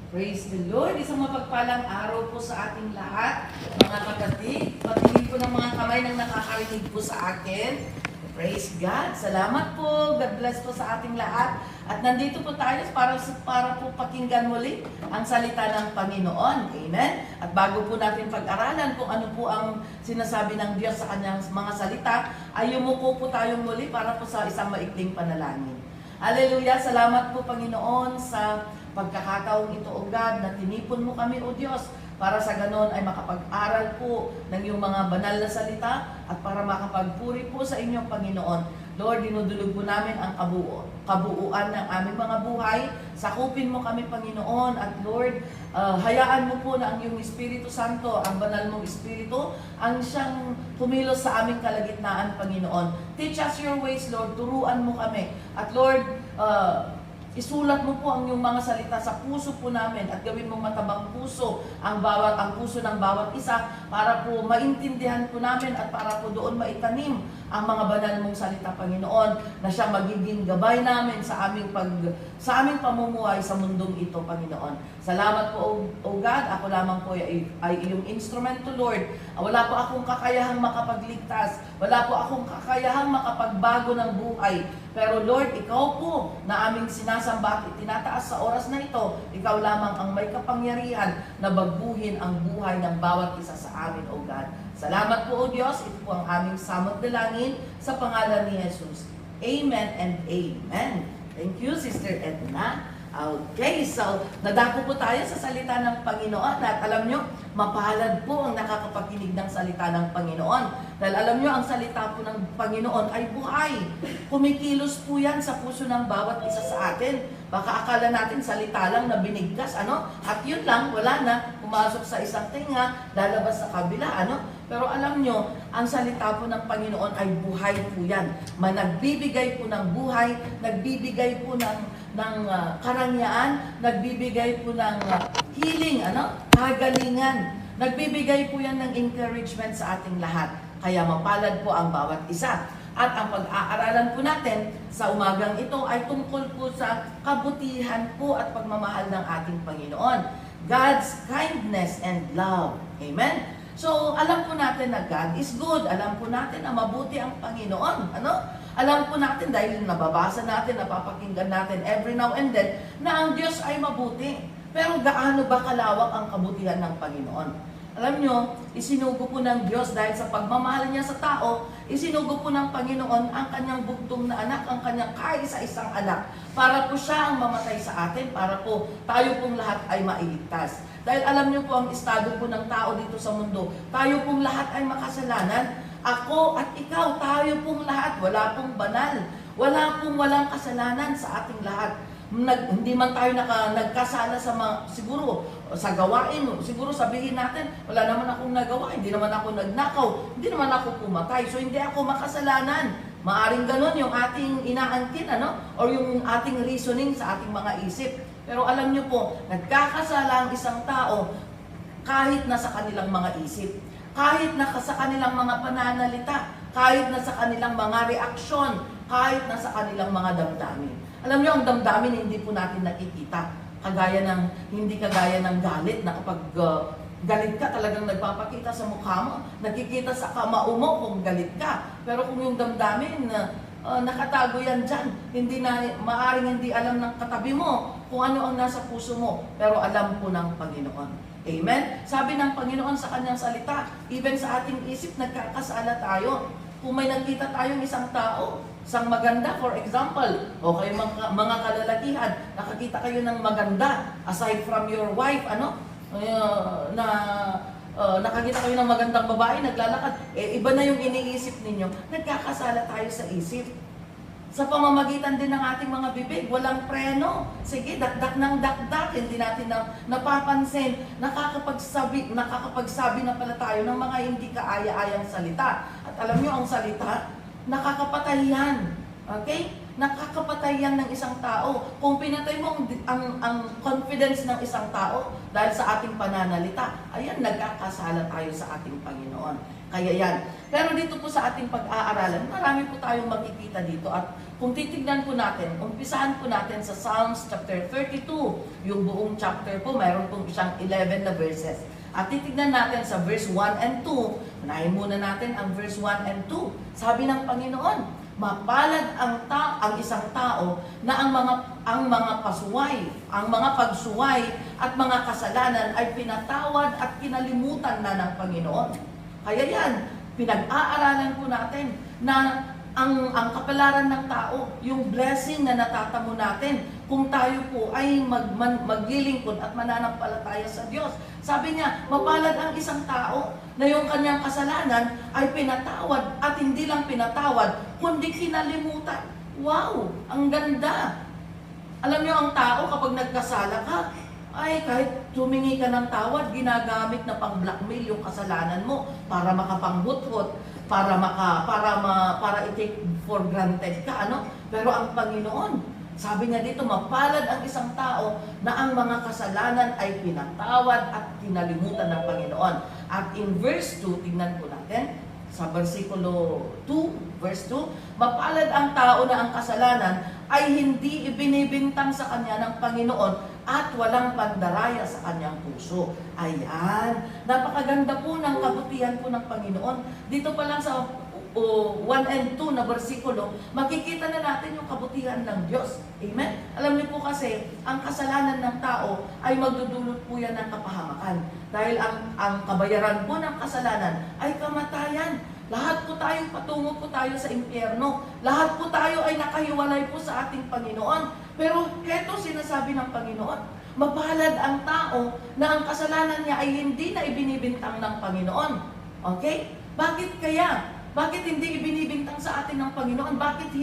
Praise the Lord. Isang mapagpalang araw po sa ating lahat, mga kapatid. Patingin po ng mga kamay ng nakakarinig po sa akin. Praise God. Salamat po. God bless po sa ating lahat. At nandito po tayo para po pakinggan muli ang salita ng Panginoon. Amen. At bago po natin pag-aralan kung ano po ang sinasabi ng Diyos sa kanyang mga salita, ay yumuko po tayong muli para po sa isang maikling panalangin. Hallelujah. Salamat po, Panginoon, sa pagkakataong ito, O God, na tinipon mo kami, O Diyos, para sa ganon ay makapag-aral po ng iyong mga banal na salita at para makapagpuri po sa inyong Panginoon. Lord, dinudulog po namin ang kabuuan ng aming mga buhay. Sakupin mo kami, Panginoon, at Lord, hayaan mo po na ang iyong Espiritu Santo, ang banal mong Espiritu, ang siyang kumilos sa aming kalagitnaan, Panginoon. Teach us your ways, Lord. Turuan mo kami. At Lord, isulat mo po ang iyong mga salita sa puso po namin at gawin mong matabang puso ang puso ng bawat isa para po maintindihan po namin at para po doon maitanim ang mga banal mong salita, Panginoon, na siya magiging gabay namin sa aming pamumuhay sa mundong ito, Panginoon. Salamat po, O God. Ako lamang po ay iyong instrumento, Lord. Wala po akong kakayahang makapagligtas. Wala po akong kakayahang makapagbago ng buhay. Pero Lord, ikaw po na aming sinasamba at itinataas sa oras na ito, ikaw lamang ang may kapangyarihan na bagbuhin ang buhay ng bawat isa sa amin, O God. Salamat po, O Diyos. Ito po ang aming samot dalangin sa pangalan ni Jesus. Amen and amen. Thank you, Sister Edna. Okay, so nadako po tayo sa salita ng Panginoon at alam nyo, mapalad po ang nakakapakinig ng salita ng Panginoon. Dahil alam nyo, ang salita po ng Panginoon ay buhay. Kumikilos po yan sa puso ng bawat isa sa atin. Baka akala natin salita lang na binigkas, At yun lang, wala na, pumasok sa isang tinga, lalabas sa kabila, Pero alam nyo, ang salita po ng Panginoon ay buhay po yan. Nagbibigay po ng buhay, nagbibigay po ng karangyaan, nagbibigay po ng healing, kagalingan. Nagbibigay po yan ng encouragement sa ating lahat. Kaya mapalad po ang bawat isa. At ang pag-aaralan po natin sa umagang ito ay tungkol po sa kabutihan po at pagmamahal ng ating Panginoon. God's kindness and love. Amen? So, alam po natin na God is good. Alam po natin na mabuti ang Panginoon. Alam po natin dahil nababasa natin, napapakinggan natin every now and then na ang Diyos ay mabuti. Pero gaano ba kalawak ang kabutihan ng Panginoon? Alam nyo, isinugo po ng Diyos dahil sa pagmamahal niya sa tao, isinugo po ng Panginoon ang kanyang bugtong na anak, ang kanyang kaisa-isang anak, para po siya ang mamatay sa atin, para po tayo pong lahat ay mailigtas. Dahil alam nyo po ang estado po ng tao dito sa mundo, tayo pong lahat ay makasalanan. Ako at ikaw, tayo pong lahat, wala pong banal, walang kasalanan sa ating lahat. Hindi man tayo nagkasala siguro sa gawain, siguro sabihin natin, wala naman akong nagawa, hindi naman ako nagnakaw, hindi naman ako pumatay, so hindi ako makasalanan. Maaring ganon yung ating inaangkin, or yung ating reasoning sa ating mga isip. Pero alam nyo po, nagkakasala ang isang tao kahit na sa kanilang mga isip, kahit na sa kanilang mga pananalita, kahit na sa kanilang mga reaksyon, kahit na sa kanilang mga damdamin. Alam niyo, ang damdamin hindi po natin nakikita. Hindi kagaya ng galit na kapag galit ka, talagang nagpapakita sa mukha mo. Nakikita sa kamao mo kung galit ka. Pero kung yung damdamin, nakatago yan dyan. Maaaring hindi alam ng katabi mo kung ano ang nasa puso mo. Pero alam po ng Panginoon. Amen? Sabi ng Panginoon sa kanyang salita, even sa ating isip, nagkakasala tayo. Kung may nakita tayong isang tao, isang maganda, for example, o kayo mga kalalakihan, nakakita kayo ng maganda, aside from your wife, nakakita kayo ng magandang babae, naglalakad, iba na yung iniisip ninyo, nagkakasala tayo sa isip. Sa pamamagitan din ng ating mga bibig, walang preno. Sige, dakdak ng dakdak, hindi natin napapansin, nakakapagsabi na pala tayo ng mga hindi kaaya-ayang salita. At alam nyo, ang salita, nakakapatay yan. Okay? Nakakapatay yan ng isang tao. Kung pinatay mo ang confidence ng isang tao dahil sa ating pananalita, ayan, nagkakasala tayo sa ating Panginoon. Kaya yan. Pero dito po sa ating pag-aaralan, marami po tayong makikita dito. At kung titignan po natin, umpisahan po natin sa Psalms chapter 32. Yung buong chapter po, mayroon pong isang 11 na verses. At titignan natin sa verse 1 and 2. Unahin muna natin ang verse 1 and 2. Sabi ng Panginoon, mapalad ang isang tao na ang mga pasuway, ang mga pagsuway at mga kasalanan ay pinatawad at kinalimutan na ng Panginoon. Kaya yan, pinag-aaralan po natin na ang kapalaran ng tao, yung blessing na natatamo natin kung tayo po ay maglilingkod at mananampalataya sa Diyos. Sabi niya, mapalad ang isang tao na yung kanyang kasalanan ay pinatawad at hindi lang pinatawad, kundi kinalimutan. Wow! Ang ganda! Alam niyo, ang tao kapag nagkasala ka, ay kahit humingi ka ng tawad, ginagamit na pang-blackmail yung kasalanan mo para makapanghuthot, para i-take for granted ka, ano? Pero ang Panginoon, sabi niya dito, mapalad ang isang tao na ang mga kasalanan ay pinatawad at kinalimutan ng Panginoon. At in verse 2, tingnan po natin, sa versikulo 2, verse 2, mapalad ang tao na ang kasalanan ay hindi ibinibintang sa kanya ng Panginoon at walang pandaraya sa kanyang puso. Ayan. Napakaganda po ng kabutihan po ng Panginoon. Dito pa lang sa 1 and 2 na versikulo, makikita na natin yung kabutihan ng Diyos. Amen? Alam niyo po kasi, ang kasalanan ng tao ay magdudulot po yan ng kapahamakan. Dahil ang kabayaran po ng kasalanan ay kamatayan. Lahat po tayo, patungo po tayo sa impyerno. Lahat po tayo ay nakahiwalay po sa ating Panginoon. Pero heto sinasabi ng Panginoon, mapalad ang tao na ang kasalanan niya ay hindi na ibinibintang ng Panginoon. Okay? Bakit kaya? Bakit hindi ibinibintang sa atin ng Panginoon? Bakit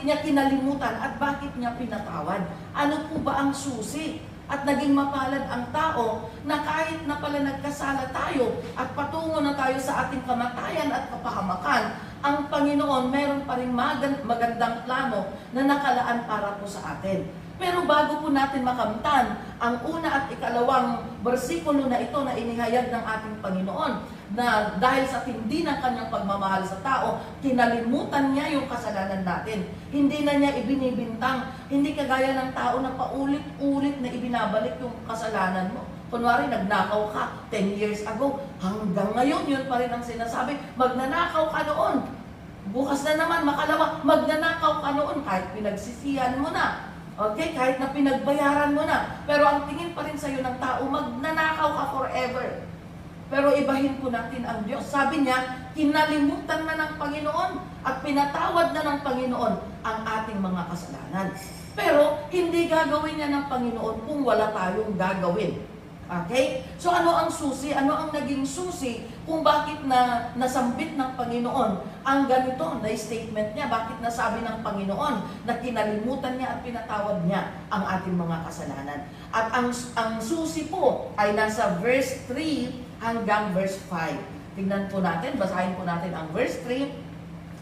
niya kinalimutan at bakit niya pinatawad? Ano po ba ang susi? At naging mapalad ang tao na kahit na pala nagkasala tayo at patungo na tayo sa ating kamatayan at kapahamakan, ang Panginoon meron pa rin magandang plano na nakalaan para po sa atin. Pero bago po natin makamtan ang una at ikalawang bersikulo na ito na inihayag ng ating Panginoon, na dahil sa tindi ng kanyang pagmamahal sa tao, kinalimutan niya yung kasalanan natin. Hindi na niya ibinibintang. Hindi kagaya ng tao na paulit-ulit na ibinabalik yung kasalanan mo. Kunwari, nagnakaw ka 10 years ago. Hanggang ngayon, yun pa rin ang sinasabi. Magnanakaw ka noon. Bukas na naman, makalawa, magnanakaw ka noon. Kahit pinagsisihan mo na. Okay? Kahit na pinagbayaran mo na. Pero ang tingin pa rin sa'yo ng tao, magnanakaw ka forever. Pero ibahin po natin ang Diyos. Sabi niya, kinalimutan na ng Panginoon at pinatawad na ng Panginoon ang ating mga kasalanan. Pero hindi gagawin niya ng Panginoon kung wala tayong gagawin. Okay? So ano ang susi? Ano ang naging susi kung bakit nasambit ng Panginoon ang ganito na statement niya? Bakit nasabi ng Panginoon na kinalimutan niya at pinatawad niya ang ating mga kasalanan? At ang susi po ay nasa verse 3 hanggang verse 5. Tingnan po natin, basahin po natin ang verse 3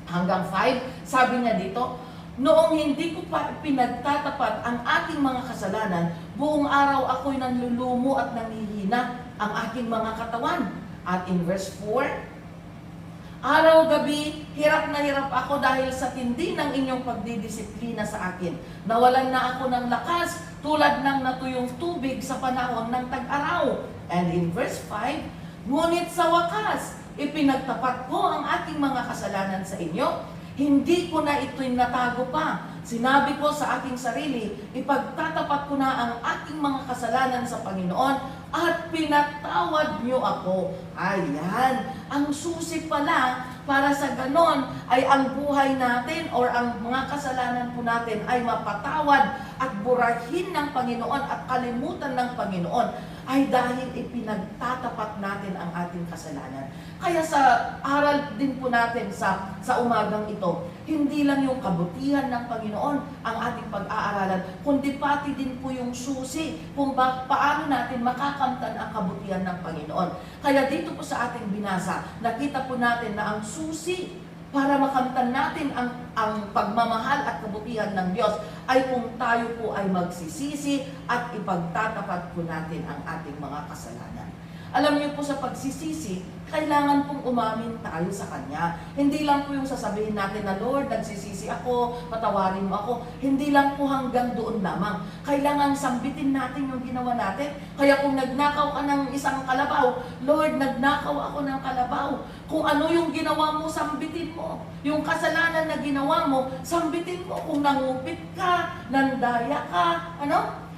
hanggang 5. Sabi niya dito, noong hindi ko pa pinagtatapat ang aking mga kasalanan, buong araw ako'y nanlulumo at nanghihina ang aking mga katawan. At in verse 4, araw-gabi, hirap na hirap ako dahil sa tindi ng inyong pagdidisiplina sa akin. Nawalan na ako ng lakas tulad ng natuyong tubig sa panahon ng tag-araw. And in verse 5, ngunit sa wakas, ipinagtapat ko ang aking mga kasalanan sa inyo. Hindi ko na ito'y natago pa. Sinabi ko sa aking sarili, ipagtatapat ko na ang aking mga kasalanan sa Panginoon at pinatawad niyo ako. Ayan, ang susi pala para sa ganon ay ang buhay natin or ang mga kasalanan po natin ay mapatawad at burahin ng Panginoon at kalimutan ng Panginoon ay dahil ipinagtatapat natin ang ating kasalanan. Kaya sa aral din po natin sa umagang ito, hindi lang yung kabutihan ng Panginoon ang ating pag-aaralan, kundi pati din po yung susi kung paano natin makakamtan ang kabutihan ng Panginoon. Kaya dito po sa ating binasa, nakita po natin na ang susi para makamtan natin ang pagmamahal at kabutihan ng Diyos ay kung tayo po ay magsisisi at ipagtatapat po natin ang ating mga kasalanan. Alam niyo po sa pagsisisi, kailangan pong umamin tayo sa Kanya. Hindi lang po yung sasabihin natin na, Lord, nagsisisi ako, patawarin mo ako. Hindi lang po hanggang doon lamang. Kailangan sambitin natin yung ginawa natin. Kaya kung nagnakaw ka ng isang kalabaw, Lord, nagnakaw ako ng kalabaw. Kung ano yung ginawa mo, sambitin mo. Yung kasalanan na ginawa mo, sambitin mo. Kung nangupit ka, nandaya ka,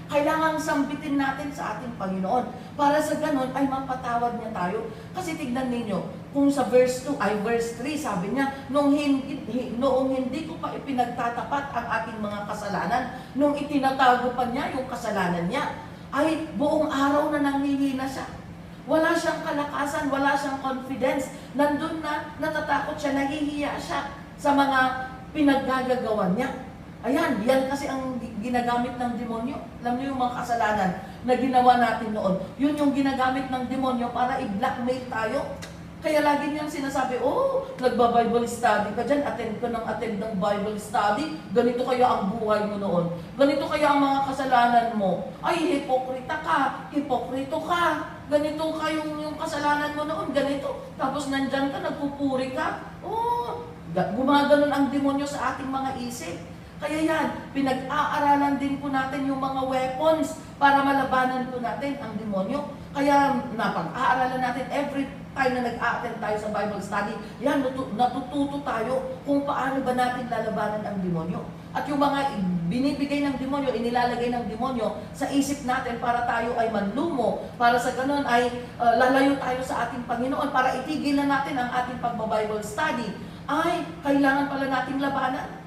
kailangan sambitin natin sa ating Panginoon. Para sa ganon ay mapatawad niya tayo. Kasi tignan ninyo, kung sa verse 3, sabi niya, noong hindi ko pa ipinagtatapat ang aking mga kasalanan, nung itinatago pa niya yung kasalanan niya, ay buong araw na nanghihina siya. Wala siyang kalakasan, wala siyang confidence. Nandun na, natatakot siya, nahihiya siya sa mga pinaggagawan niya. Ayan, yan kasi ang ginagamit ng demonyo. Alam niyo yung mga kasalanan na ginawa natin noon. Yun yung ginagamit ng demonyo para i-blackmail tayo. Kaya lagi niyang sinasabi, nagba-Bible study ka dyan, attend ng Bible study, ganito kaya ang buhay mo noon. Ganito kaya ang mga kasalanan mo. Ay, hipokrito ka. Ganito yung kasalanan mo noon, ganito. Tapos nandyan ka, nagpupuri ka. Gumaganon ang demonyo sa ating mga isip. Kaya yan, pinag-aaralan din po natin yung mga weapons para malabanan po natin ang demonyo. Kaya napag-aaralan natin every time na nag-a-attend tayo sa Bible study, yan, natututo tayo kung paano ba natin lalabanan ang demonyo. At yung mga binibigay ng demonyo, inilalagay ng demonyo sa isip natin para tayo ay manlumo, para sa ganun ay lalayo tayo sa ating Panginoon, para itigil na natin ang ating pagba-Bible study, ay kailangan pala nating labanan.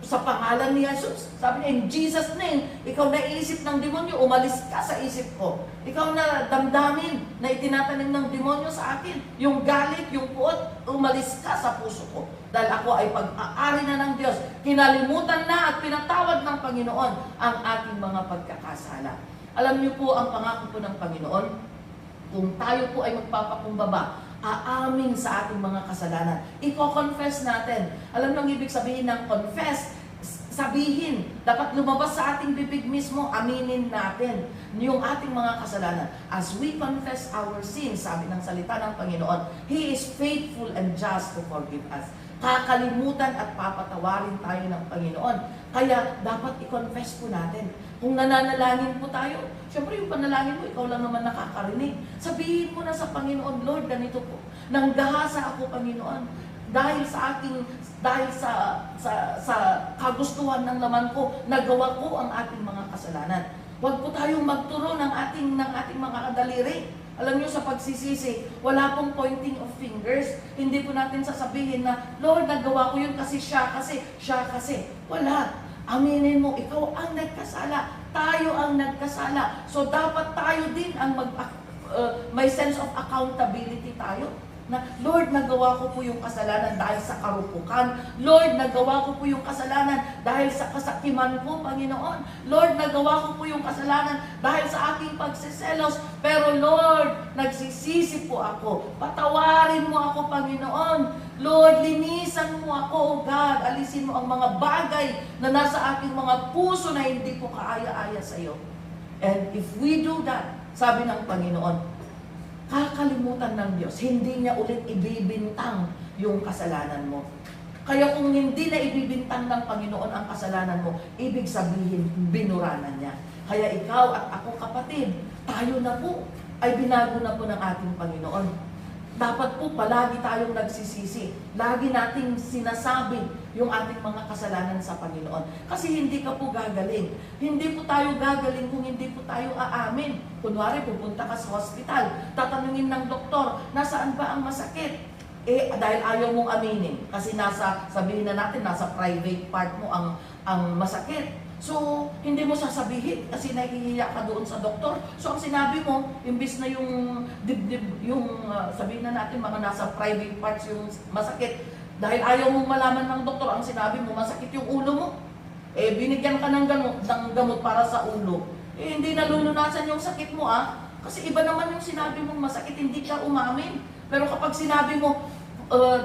Sa pangalan ni Jesus. Sabi niya, in Jesus' name, ikaw naisip ng demonyo, umalis ka sa isip ko. Ikaw na damdamin na itinatanim ng demonyo sa akin. Yung galit, yung puot, umalis ka sa puso ko. Dahil ako ay pag-aari na ng Diyos. Kinalimutan na at pinatawad ng Panginoon ang ating mga pagkakasala. Alam niyo po ang pangako po ng Panginoon, kung tayo po ay magpapakumbaba, aamin sa ating mga kasalanan. Iko-confess natin. Alam nang ibig sabihin ng confess? Sabihin. Dapat lumabas sa ating bibig mismo, aminin natin yung ating mga kasalanan. As we confess our sins, sabi ng salita ng Panginoon, He is faithful and just to forgive us. Kakalimutan at papatawarin tayo ng Panginoon. Kaya dapat i-confess po natin. Kung nananalangin po tayo, syempre yung panalangin mo, ikaw lang naman nakakarinig. Sabihin mo na sa Panginoon, Lord, ganito po. Nanggahasa ako, Panginoon, dahil sa kagustuhan ng laman ko, nagawa ko ang ating mga kasalanan. Huwag po tayong magturo ng ating mga kadaliri. Alam niyo, sa pagsisisi, wala pong pointing of fingers. Hindi po natin sasabihin na, Lord, nagawa ko yun kasi siya kasi. Wala. Aminin mo, ikaw ang nagkasala. Tayo ang nagkasala. So, dapat tayo din ang may sense of accountability tayo. Na, Lord, nagawa ko po yung kasalanan dahil sa karupukan. Lord, nagawa ko po yung kasalanan dahil sa kasakiman ko, Panginoon. Lord, nagawa ko po yung kasalanan dahil sa aking pagsiselos. Pero Lord, nagsisisi po ako. Patawarin mo ako, Panginoon. Lord, linisan mo ako, O God. Alisin mo ang mga bagay na nasa aking mga puso na hindi ko kaaya-aya sa iyo. And if we do that, sabi ng Panginoon, kakalimutan ng Diyos, hindi niya ulit ibibintang yung kasalanan mo. Kaya kung hindi na ibibintang ng Panginoon ang kasalanan mo, ibig sabihin, binuranan niya. Kaya ikaw at ako, kapatid, tayo na po, ay binago na po ng ating Panginoon. Dapat po palagi tayong nagsisisi. Lagi nating sinasabi yung ating mga kasalanan sa Panginoon. Kasi hindi ka po gagaling. Hindi po tayo gagaling kung hindi po tayo aamin. Kunwari, pupunta ka sa hospital, tatanungin ng doktor, nasaan ba ang masakit? Dahil ayaw mong aminin. Kasi sabihin na natin, nasa private part mo ang masakit. So, hindi mo sasabihin kasi nahihiya ka doon sa doktor. So, ang sinabi mo, imbis na yung dibdib, sabihin na natin, mga nasa private parts yung masakit. Dahil ayaw mong malaman ng doktor, ang sinabi mo, masakit yung ulo mo. Binigyan ka ng gamot para sa ulo. Hindi nalulunasan yung sakit mo, Kasi iba naman yung sinabi mong masakit, hindi ka umamin. Pero kapag sinabi mo,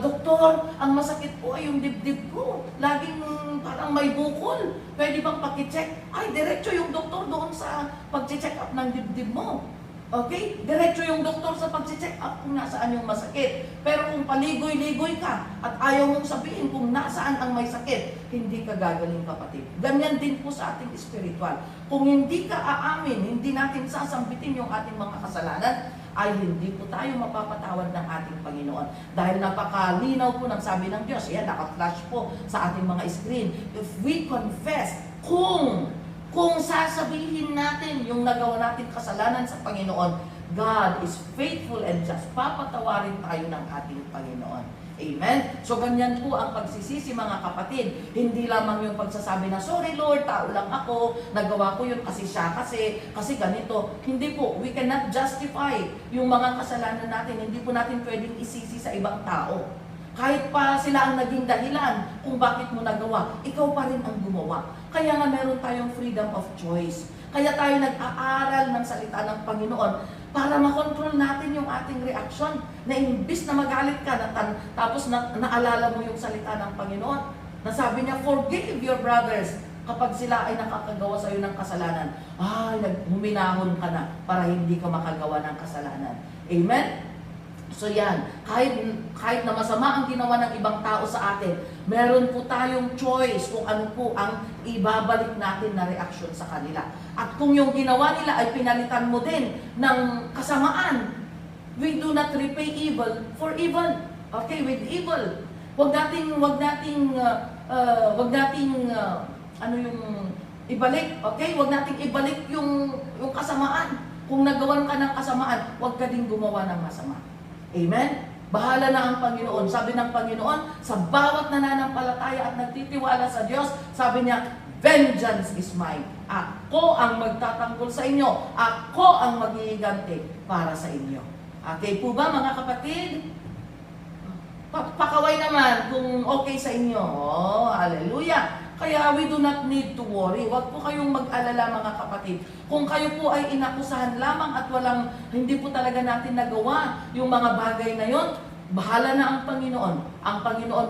doktor, ang masakit po ay yung dibdib ko. Laging parang may bukol. Pwede bang pakicheck? Ay, diretso yung doktor doon sa pag-check up ng dibdib mo. Okay? Diretso yung doktor sa pag-check up kung nasaan yung masakit. Pero kung paligoy-ligoy ka at ayaw mong sabihin kung nasaan ang may sakit, hindi ka gagaling, kapatid. Ganyan din po sa ating spiritual. Kung hindi ka aamin, hindi natin sasambitin yung ating mga kasalanan, ay hindi po tayo mapapatawad ng ating Panginoon. Dahil napakalinaw po ng sabi ng Diyos, yan, naka-flash po sa ating mga screen. If we confess, kung sasabihin natin yung nagawa natin kasalanan sa Panginoon, God is faithful and just. Papatawarin tayo ng ating Panginoon. Amen? So ganyan po ang pagsisisi, mga kapatid. Hindi lamang yung pagsasabi na, sorry Lord, tao lang ako, nagawa ko yun kasi siya, kasi ganito. Hindi po, we cannot justify yung mga kasalanan natin. Hindi po natin pwedeng isisi sa ibang tao. Kahit pa sila ang naging dahilan kung bakit mo nagawa, ikaw pa rin ang gumawa. Kaya nga meron tayong freedom of choice. Kaya tayo nag-aaral ng salita ng Panginoon para makontrol natin yung ating reaksyon. Na imbis na magalit ka, tapos naalala mo yung salita ng Panginoon. Nasabi niya, forgive your brothers kapag sila ay nakakagawa sa iyo ng kasalanan. Huminahon ka na para hindi ka makagawa ng kasalanan. Amen? So yan, kahit na masama ang ginawa ng ibang tao sa atin, meron po tayong choice kung ano po ang ibabalik natin na reaksyon sa kanila. At kung yung ginawa nila ay pinalitan mo din ng kasamaan, we do not repay evil for evil. Okay, with evil. Wag nating ibalik, okay? Wag nating ibalik yung kasamaan. Kung nagawan ka ng kasamaan, wag ka din gumawa ng masama. Amen? Bahala na ang Panginoon. Sabi ng Panginoon, sa bawat nananampalataya at nagtitiwala sa Diyos, sabi niya, vengeance is mine. Ako ang magtatanggol sa inyo. Ako ang maghihiganti para sa inyo. Okay po ba, mga kapatid? Pakaway naman kung okay sa inyo. Oh, hallelujah. Kaya we do not need to worry. Huwag po kayong mag-alala, mga kapatid. Kung kayo po ay inakusahan lamang at hindi po talaga natin nagawa yung mga bagay na yon, bahala na ang Panginoon. Ang Panginoon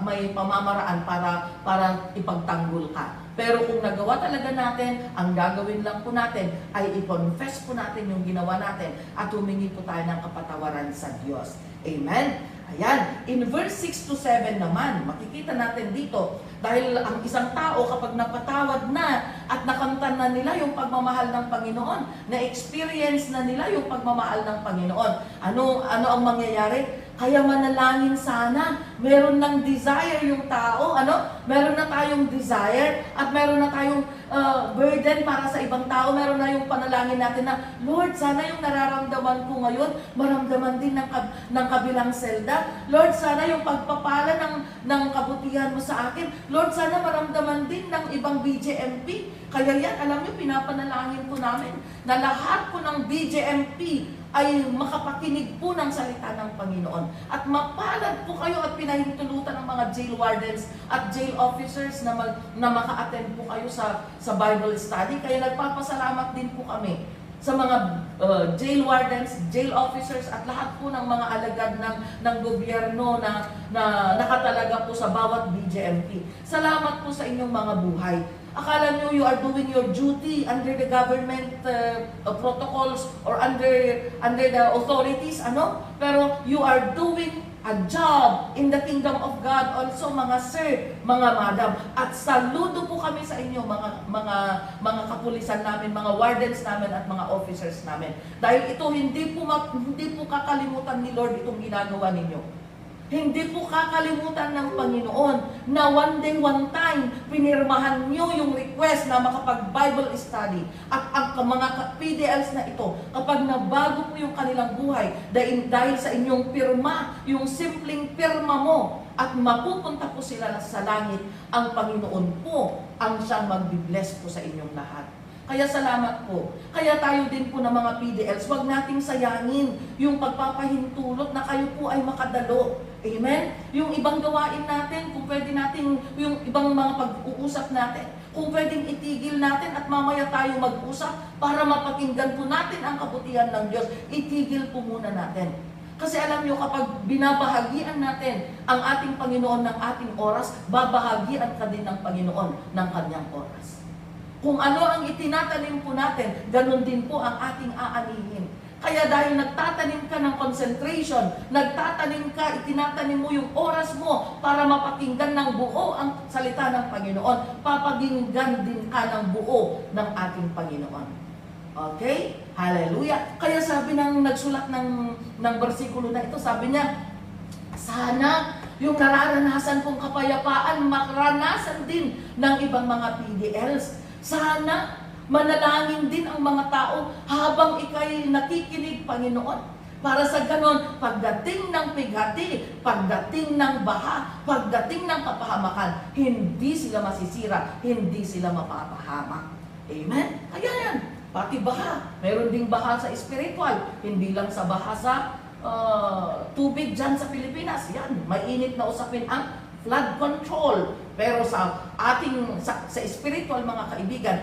may pamamaraan para ipagtanggol ka. Pero kung nagawa talaga natin, ang gagawin lang po natin ay i-confess po natin yung ginawa natin at humingi po tayo ng kapatawaran sa Diyos. Amen? Ayan, in verse 6 to 7 naman, makikita natin dito, dahil ang isang tao kapag napatawad na at nakamtan na nila yung pagmamahal ng Panginoon, na-experience na nila yung pagmamahal ng Panginoon, ano ang mangyayari? Kaya manalangin sana, meron ng desire yung tao, meron na tayong desire at meron na tayong burden para sa ibang tao, meron na yung panalangin natin na, Lord, sana yung nararamdaman ko ngayon, maramdaman din ng kabilang selda. Lord, sana yung pagpapala ng kabutihan mo sa akin. Lord, sana maramdaman din ng ibang BJMP. Kaya yan, alam niyo, pinapanalangin po namin na lahat po ng BJMP ay makapakinig po ng salita ng Panginoon. At mapalad po kayo at pinahintulutan ng mga jail wardens at jail officers na maka-attend po kayo sa Bible study. Kaya nagpapasalamat din po kami sa mga jail wardens, jail officers at lahat po ng mga alagad ng gobyerno na nakatalaga po sa bawat BJMP. Salamat po sa inyong mga buhay. Akala nyo you are doing your duty under the government protocols or under the authorities, Pero you are doing a job in the kingdom of God also, mga sir, mga madam. At saludo po kami sa inyo, mga kapulisan namin, mga wardens namin at mga officers namin. Dahil ito hindi po kakalimutan ni Lord itong ginagawa ninyo. Hindi po kakalimutan ng Panginoon na one day, one time, pinirmahan nyo yung request na makapag-Bible study. At ang mga PDLs na ito, kapag nabago po yung kanilang buhay, dahil sa inyong pirma, yung simpleng pirma mo, at mapupunta po sila sa langit, ang Panginoon po ang siyang mag-bless po sa inyong lahat. Kaya salamat po. Kaya tayo din po ng mga PDLs, wag nating sayangin yung pagpapahintulot na kayo po ay makadalo. Amen? Yung ibang gawain natin, kung pwede natin, yung ibang mga pag-uusap natin, kung pwedeng itigil natin at mamaya tayo mag-usap para mapakinggan po natin ang kabutihan ng Diyos, itigil po muna natin. Kasi alam nyo, kapag binabahagian natin ang ating Panginoon ng ating oras, babahagian ka din ng Panginoon ng kanyang oras. Kung ano ang itinatanim po natin, ganun din po ang ating aanihin. Kaya dahil nagtatanim ka ng concentration, nagtatanim ka, itinatanim mo yung oras mo para mapakinggan ng buo ang salita ng Panginoon, papakinggan din ka ng buo ng ating Panginoon. Okay? Hallelujah! Kaya sabi ng nagsulat ng bersikulo na ito, sabi niya, sana yung nararanasan kong kapayapaan, maranasan din ng ibang mga PDLs. Sana manalangin din ang mga tao habang ikay nakikinig, Panginoon. Para sa ganon, pagdating ng pighati, pagdating ng baha, pagdating ng kapahamakan, hindi sila masisira, hindi sila mapapahamak. Amen? Kaya yan, pati baha. Meron ding baha sa spiritual, hindi lang sa baha sa tubig dyan sa Pilipinas. Yan, mainit na usapin ang flood control. Pero sa spiritual mga kaibigan,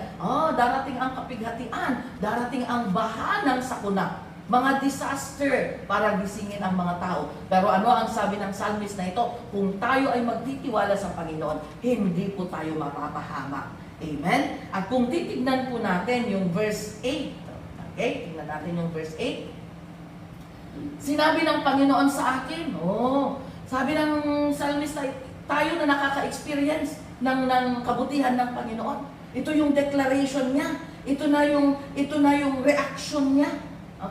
darating ang kapighatian, darating ang baha ng sakuna, mga disaster para gisingin ang mga tao. Pero ano ang sabi ng psalmist na ito? Kung tayo ay magtitiwala sa Panginoon, hindi po tayo mapapahamak. Amen? At kung titignan po natin yung verse 8, okay? Tignan natin yung verse 8. Sinabi ng Panginoon sa akin, sabi ng psalmist, tayo na nakaka-experience ng kabutihan ng Panginoon. Ito yung declaration niya. Ito na yung reaction niya.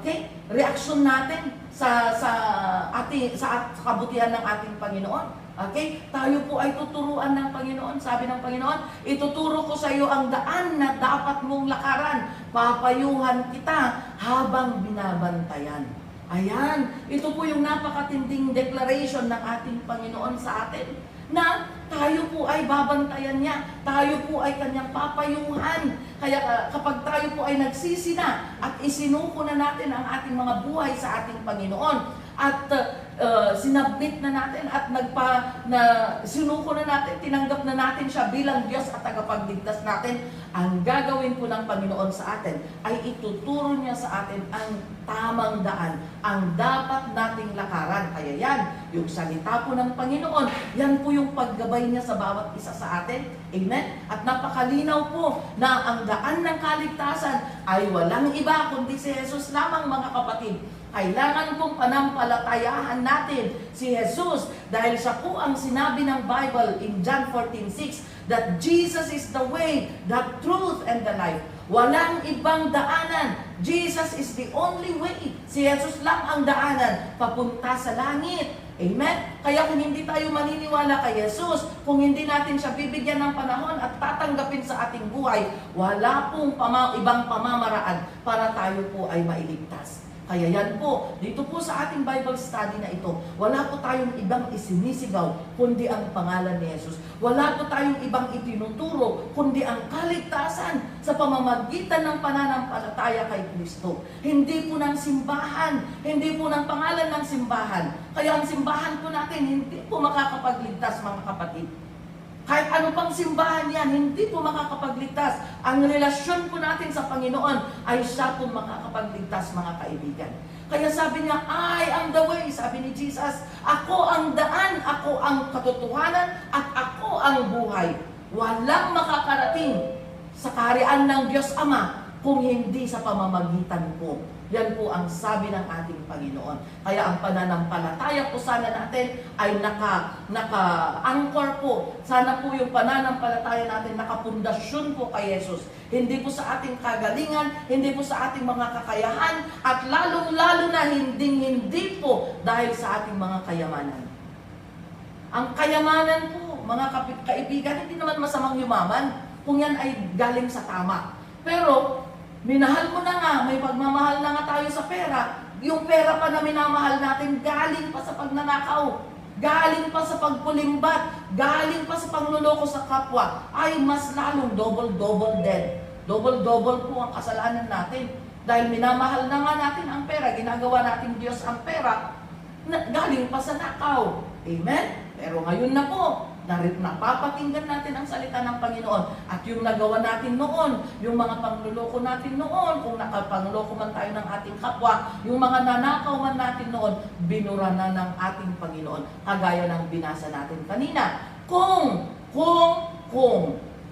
Okay? Reaction natin sa kabutihan ng ating Panginoon. Okay? Tayo po ay tuturuan ng Panginoon. Sabi ng Panginoon, ituturo ko sa iyo ang daan na dapat mong lakaran. Papayuhan kita habang binabantayan. Ayan, ito po yung napakatinding declaration ng ating Panginoon sa atin, na tayo po ay babantayan niya, tayo po ay kanyang papayuhan. Kaya kapag tayo po ay nagsisina at isinuko na natin ang ating mga buhay sa ating Panginoon, at sinabmit na natin at sinuko na natin, tinanggap na natin siya bilang Diyos at tagapagligtas natin, ang gagawin po ng Panginoon sa atin ay ituturo niya sa atin ang tamang daan, ang dapat nating lakaran. Kaya yan, yung salita po ng Panginoon, yan po yung paggabay niya sa bawat isa sa atin. Amen? At napakalinaw po na ang daan ng kaligtasan ay walang iba kundi si Jesus lamang, mga kapatid. Kailangan pong panampalatayahan natin si Jesus dahil siya po ang sinabi ng Bible in John 14:6 that Jesus is the way, the truth, and the life. Walang ibang daanan. Jesus is the only way. Si Jesus lang ang daanan papunta sa langit. Amen? Kaya kung hindi tayo maniniwala kay Jesus, kung hindi natin siya bibigyan ng panahon at tatanggapin sa ating buhay, wala pong ibang pamamaraan para tayo po ay mailigtas. Kaya yan po, dito po sa ating Bible study na ito, wala po tayong ibang isinisigaw, kundi ang pangalan ni Jesus. Wala po tayong ibang itinuturo, kundi ang kaligtasan sa pamamagitan ng pananampalataya kay Kristo. Hindi po ng simbahan, hindi po ng pangalan ng simbahan. Kaya ang simbahan po natin, hindi po makakapagligtas, mga kapatid. Kahit ano pang simbahan yan, hindi po makakapagligtas. Ang relasyon po natin sa Panginoon ay siya po makakapagligtas, mga kaibigan. Kaya sabi niya, I am the way, sabi ni Jesus. Ako ang daan, ako ang katotohanan, at ako ang buhay. Walang makakarating sa kaharian ng Diyos Ama kung hindi sa pamamagitan ko. Yan po ang sabi ng ating Panginoon. Kaya ang pananampalataya po sana natin ay naka-anchor po. Sana po yung pananampalataya natin nakapundasyon po kay Jesus. Hindi po sa ating kagalingan, hindi po sa ating mga kakayahan, at lalong-lalo na hindi po dahil sa ating mga kayamanan. Ang kayamanan po, mga kaibigan, hindi naman masamang yumaman kung yan ay galing sa tama. Pero minahal mo na nga, may pagmamahal na nga tayo sa pera. Yung pera pa na minamahal natin, galing pa sa pagnanakaw, galing pa sa pagpulimbat, galing pa sa pangluloko sa kapwa, ay mas lalong double dead. Double po ang kasalanan natin. Dahil minamahal na nga natin ang pera, ginagawa natin Diyos ang pera, galing pa sa nakaw. Amen? Pero ngayon na po, napapakinggan natin ang salita ng Panginoon. At yung nagawa natin noon, yung mga pangluloko natin noon, kung nakapangloko man tayo ng ating kapwa, yung mga nanakaw man natin noon, binura na ng ating Panginoon. Kagaya ng binasa natin kanina. Kung,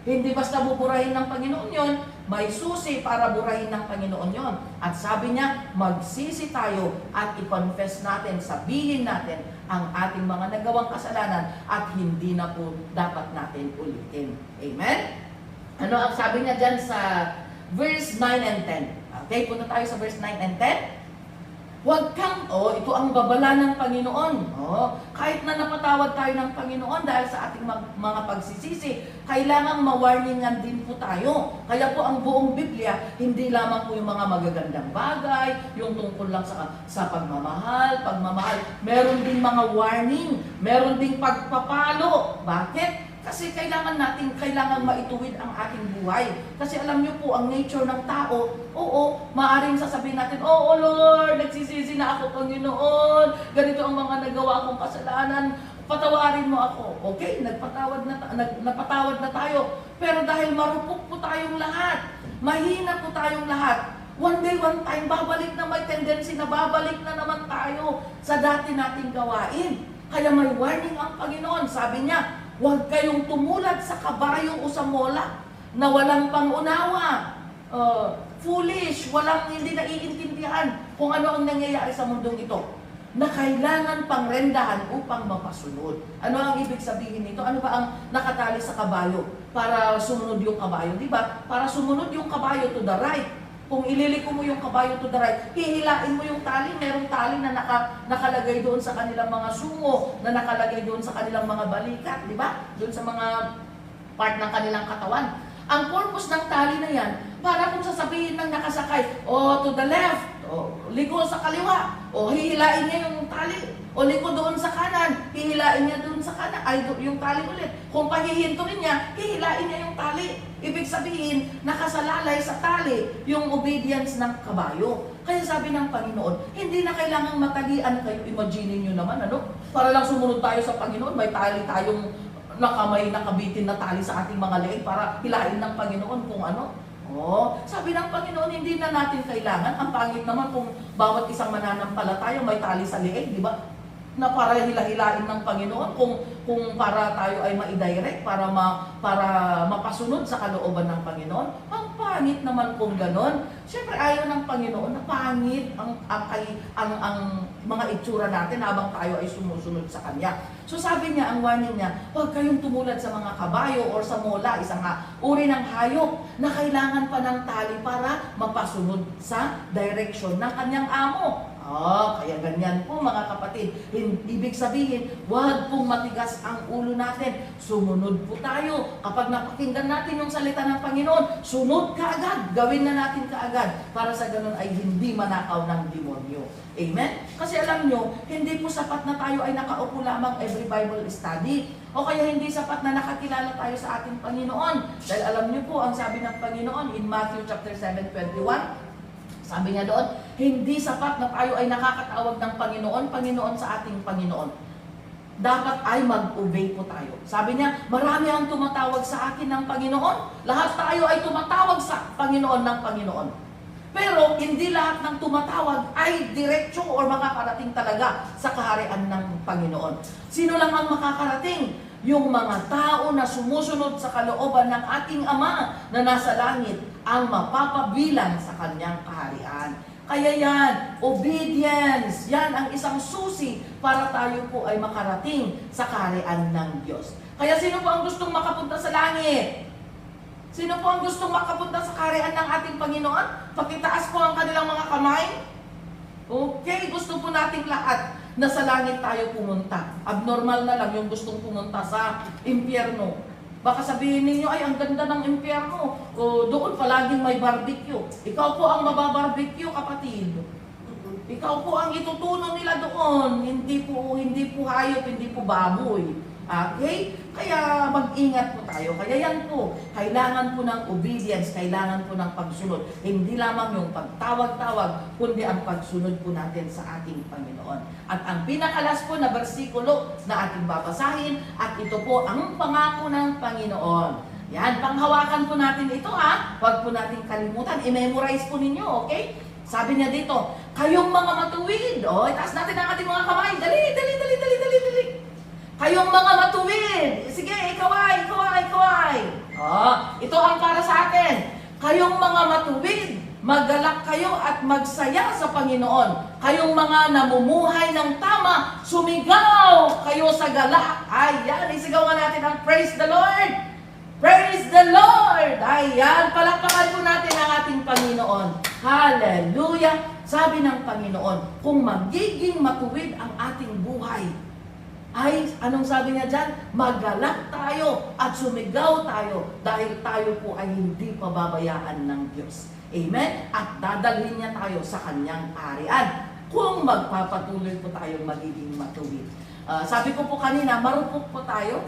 hindi basta buburahin ng Panginoon yon, may susi para burahin ng Panginoon yon. At sabi niya, magsisi tayo at i-confess natin, sabihin natin ang ating mga nagawang kasalanan at hindi na po dapat natin ulitin. Amen? Ano ang sabi niya dyan sa verse 9 and 10? Okay, punta tayo sa verse 9 and 10. Huwag kang, ito ang babala ng Panginoon. Kahit na napatawad tayo ng Panginoon dahil sa ating mga pagsisisi, kailangang ma-warningan din po tayo. Kaya po ang buong Biblia, hindi lamang po yung mga magagandang bagay, yung tungkol lang sa pagmamahal. Meron ding mga warning, meron ding pagpapalo. Bakit? Kasi kailangan maituwid ang ating buhay. Kasi alam niyo po, ang nature ng tao, maaaring sasabihin natin, Oo Lord, nagsisisi na ako, Panginoon. Ganito ang mga nagawa kong kasalanan. Patawarin mo ako. Okay, napatawad na tayo. Pero dahil marupok po tayong lahat, mahina po tayong lahat, one day, one time, babalik na may tendency na babalik na naman tayo sa dati nating gawain. Kaya may warning ang Panginoon. Sabi niya, huwag kayong tumulad sa kabayo o sa mola na walang pangunawa, foolish, hindi naiintindihan kung ano ang nangyayari sa mundong ito, na kailangan pangrendahan upang mapasunod. Ano ang ibig sabihin nito? Ano ba ang nakatali sa kabayo para sumunod yung kabayo? Diba? Para sumunod yung kabayo to the right. Kung ililiko mo yung kabayo to the right, hihilain mo yung tali. Merong tali na nakalagay doon sa kanilang mga sungo, na nakalagay doon sa kanilang mga balikat, di ba? Doon sa mga part ng kanilang katawan. Ang purpose ng tali na yan, para kung sasabihin ng nakasakay, to the left, liko sa kaliwa, hihilain niya yung tali. O liko doon sa kanan, hihilain niya doon sa kanan, yung tali ulit. Kung pahihintuin niya, hihilain niya yung tali. Ibig sabihin, nakasalalay sa tali yung obedience ng kabayo. Kaya sabi ng Panginoon, hindi na kailangang matalian kayo. Imagine nyo naman, para lang sumunod tayo sa Panginoon, may tali tayong nakabitin na tali sa ating mga leeg para hilain ng Panginoon kung ano. Sabi ng Panginoon, hindi na natin kailangan. Ang pangit naman kung bawat isang mananampalataya may tali sa leeg, di ba? Na para hilahilain ng Panginoon kung para tayo ay ma-direct, para mapasunod sa kalooban ng Panginoon. Ang pangit naman kung ganon. Siyempre ayaw ng Panginoon na pangit ang mga itsura natin habang tayo ay sumusunod sa Kanya. So sabi niya, ang warning niya, huwag kayong tumulad sa mga kabayo or sa mola, isang uri ng hayop na kailangan pa ng tali para mapasunod sa direction ng kanyang amo. Kaya ganyan po mga kapatid. Ibig sabihin, huwag pong matigas ang ulo natin. Sumunod po tayo. Kapag napakinggan natin yung salita ng Panginoon, sunod kaagad. Gawin na natin kaagad. Para sa ganun ay hindi manakaw ng demonyo. Amen? Kasi alam nyo, hindi po sapat na tayo ay nakaupo lamang every Bible study. O kaya hindi sapat na nakakilala tayo sa ating Panginoon. Dahil alam nyo po, ang sabi ng Panginoon in Matthew chapter 7:21, sabi niya doon, hindi sapat na tayo ay nakakatawag ng Panginoon sa ating Panginoon. Dapat ay mag-obey po tayo. Sabi niya, marami ang tumatawag sa akin ng Panginoon. Lahat tayo ay tumatawag sa Panginoon ng Panginoon. Pero hindi lahat ng tumatawag ay diretsyo or makakarating talaga sa kaharian ng Panginoon. Sino lang ang makakarating? Yung mga tao na sumusunod sa kalooban ng ating Ama na nasa langit ang mapapabilang sa kanyang kaharian. Kaya yan, obedience, yan ang isang susi para tayo po ay makarating sa kaharian ng Diyos. Kaya sino po ang gustong makapunta sa langit? Sino po ang gustong makapunta sa kaharian ng ating Panginoon? Pakitaas po ang kanilang mga kamay. Okay, gusto po nating lahat na sa langit tayo pumunta. Abnormal na lang yung gustong pumunta sa impyerno. Baka sabihin ninyo, ay ang ganda ng impyerno. Doon palaging may barbecue. Ikaw po ang mababarbecue, kapatid. Ikaw po ang itutuno nila doon. Hindi po hayop, hindi po baboy. Okay? Kaya mag-ingat po tayo. Kaya yan po, kailangan po ng obedience, kailangan po ng pagsunod. Hindi lamang yung pagtawag-tawag, kundi ang pagsunod po natin sa ating Panginoon. At ang pinakalas po na bersikulo na ating babasahin, at ito po ang pangako ng Panginoon. Yan, panghawakan po natin ito ha. Huwag po natin kalimutan. I-memorize po ninyo, okay? Sabi niya dito, kayong mga matuwid. Itaas natin ang ating mga kamay. Dali. Kayong mga matuwid. Sige, ikaway. Ito ang para sa atin. Kayong mga matuwid, maggalak kayo at magsaya sa Panginoon. Kayong mga namumuhay ng tama, sumigaw kayo sa galak. Ayan, isigaw nga natin ang praise the Lord. Praise the Lord! Ayan, palakpakan po natin ang ating Panginoon. Hallelujah! Sabi ng Panginoon, kung magiging matuwid ang ating buhay, ay, anong sabi niya dyan? Maggalak tayo at sumigaw tayo dahil tayo po ay hindi pababayaan ng Diyos. Amen? At dadalhin niya tayo sa kanyang arian kung magpapatuloy po tayong magiging matuwid. Sabi ko po kanina, marupok po tayo.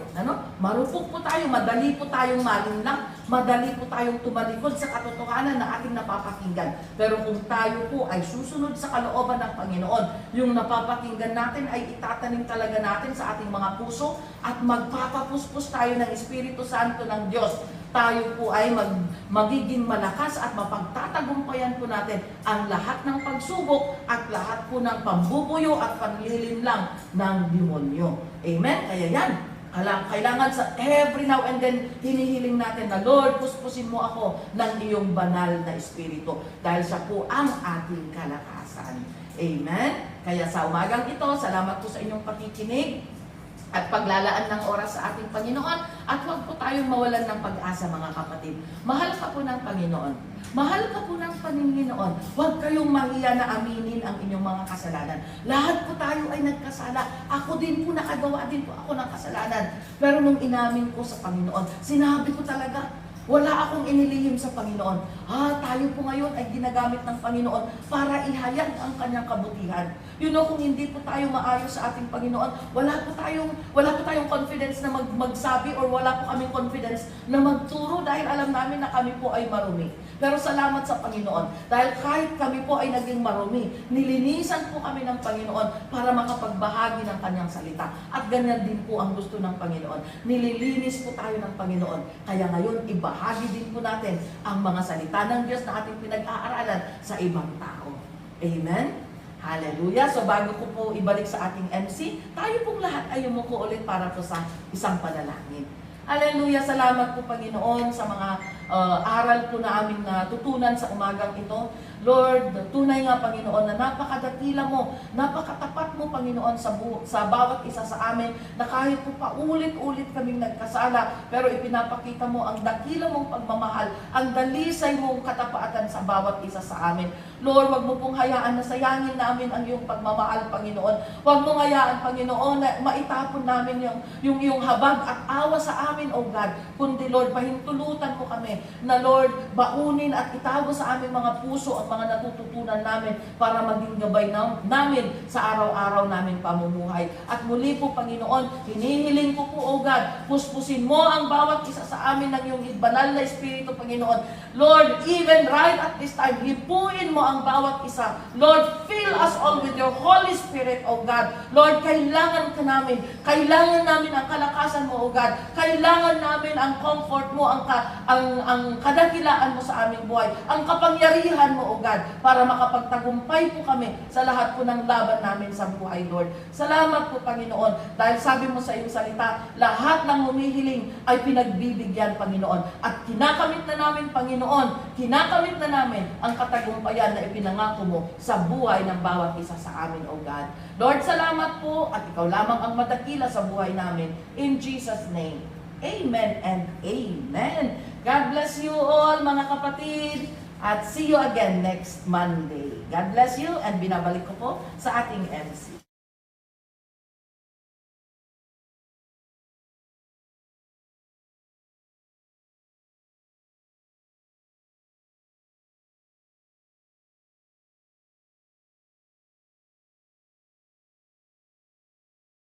Marupok po tayo, madali po tayong malinlang, madali po tayong tumalikod sa katotohanan na ating napapakinggan. Pero kung tayo po ay susunod sa kalooban ng Panginoon, yung napapakinggan natin ay itatanim talaga natin sa ating mga puso at magpapapuspos tayo ng Espiritu Santo ng Diyos. Tayo po ay magiging malakas at mapagtatagumpayan po natin ang lahat ng pagsubok at lahat po ng pambubuyo at panlilinlang ng demonyo. Amen? Kaya yan, kailangan sa every now and then, hinihiling natin na, Lord, puspusin mo ako ng iyong banal na Espiritu dahil siya po ang ating kalakasan. Amen? Kaya sa umagang ito, salamat po sa inyong pakikinig at paglalaan ng oras sa ating Panginoon at huwag po tayong mawalan ng pag-asa, mga kapatid. Mahal ka po ng Panginoon. Mahal ka po ng Panginoon. Huwag kayong mahiya na aminin ang inyong mga kasalanan. Lahat po tayo ay nagkasala. Ako din po, nakagawa din po ako ng kasalanan. Pero nung inamin ko sa Panginoon, sinabi ko talaga, wala akong inilihim sa Panginoon. Tayo po ngayon ay ginagamit ng Panginoon para ihayag ang kanyang kabutihan. You know, kung hindi po tayo maayos sa ating Panginoon, wala po tayong confidence na magsabi or wala po kaming confidence na magturo dahil alam namin na kami po ay marumi. Pero salamat sa Panginoon dahil kahit kami po ay naging marumi, nilinisan po kami ng Panginoon para makapagbahagi ng kanyang salita. At ganyan din po ang gusto ng Panginoon. Nililinis po tayo ng Panginoon. Kaya ngayon, ibahagi din po natin ang mga salita ng Diyos na ating pinag-aaralan sa ibang tao. Amen? Hallelujah! So bago ko po ibalik sa ating MC, tayo pong lahat ay yumuko ulit para po sa isang panalangin. Hallelujah! Salamat po Panginoon sa mga aral po na aming natutunan sa umagang ito. Lord, tunay nga Panginoon na napakadakila mo, napakatapat mo Panginoon sa bawat isa sa amin na kahit po paulit-ulit kaming nagkasala, pero ipinapakita mo ang dakila mong pagmamahal, ang dalisay mong katapatan sa bawat isa sa amin. Lord, wag mo pong hayaan na sayangin namin ang iyong pagmamahal Panginoon. Wag mong hayaan Panginoon na maitapon namin yung iyong habag at awa sa amin, O God. Kundi Lord, pahintulutan mo kami na Lord, baunin at itago sa aming mga puso ang mga natututunan namin para maging gabay namin sa araw-araw naming pamumuhay. At muli po, Panginoon, hinihiling ko po, O God, puspusin mo ang bawat isa sa amin ng iyong banal na Espiritu, Panginoon. Lord, even right at this time, hipuin mo ang bawat isa. Lord, fill us all with your Holy Spirit, O God. Lord, kailangan ka namin. Kailangan namin ang kalakasan mo, O God. Kailangan namin ang comfort mo, ang kadakilaan mo sa aming buhay, ang kapangyarihan mo, O God, para makapagtagumpay po kami sa lahat po ng laban namin sa buhay, Lord. Salamat po, Panginoon, dahil sabi mo sa iyong salita, lahat ng humihiling ay pinagbibigyan, Panginoon. At kinakamit na namin, Panginoon, kinakamit na namin ang katagumpayan na ipinangako mo sa buhay ng bawat isa sa amin, O God. Lord, salamat po at ikaw lamang ang madakila sa buhay namin. In Jesus' name, amen and amen. God bless you all, mga kapatid. At see you again next Monday. God bless you and binabalik ko po sa ating MC.